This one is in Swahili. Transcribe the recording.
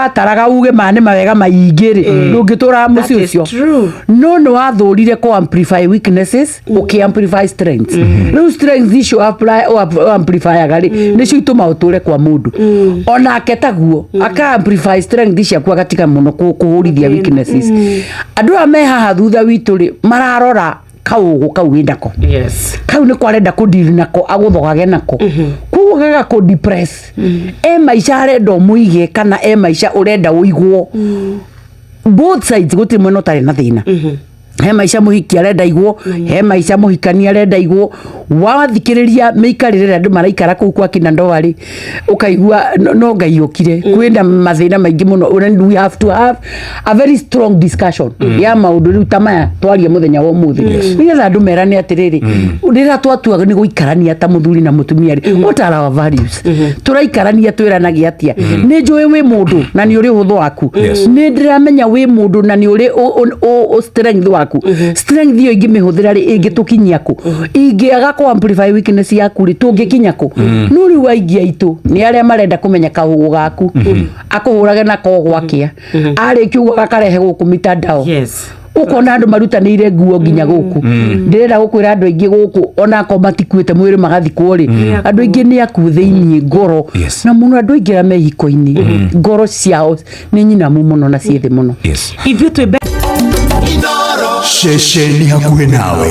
wataraga uge mane mawega maingiri ndungitura muci ucio no no wathurire ko amplify weaknesses uki amplify strengths no strengths icio apply amplify gari nicio ituma uture kwa mundu ona aketaguo aka amplify strengths ciaku agatika muno kuhurithia weaknesses andu ame haha thutha witu ri mararora kau windako kau ni kwarenda ku deal nako aguthogage nako kugaga ku depress maisha arenda muige kana maisha urenda uigwo both sides gutiri mwena utari na thina he maisha muhiki arenda igwo he maisha muhikani arenda igwo wathikiriria meikarire andu maraikara kuu kwa kina ndowari ukaigua no ngaiokire kwenda mathina maingi muno we have to have a very strong discussion ya maundu riu tamaya twarie muthenya wa muthi nigetha andu merane atiriri ndira twatua ni guikarania ta muthuri na mutumia what are our values turaikarania twiranagia atia ni njui wi mundu na ni uri huthu waku ni ndiramenya wi mundu na ni uri strength waku strength iyo ingimihuthira ri ingitukinyia ku ingiaga ko amplify weakness yaku ri tungikinya ku no ri waigia itu ni aria marenda kumenya kahugu gaku akuhurage na ko gwakia ari kiugo gakarehe guku mitandao ukona andu marutanire nguo nginya guku ndirenda gukwira andu aingi guku ona ko matikuite mwiri magathi kuri andu aingi ni aku thiini ngoro na muno andu aingi ra mehiko-ini ngoro ciao ni nyinamu muno na ciethi muno Sheshe ni hakuhe nawe.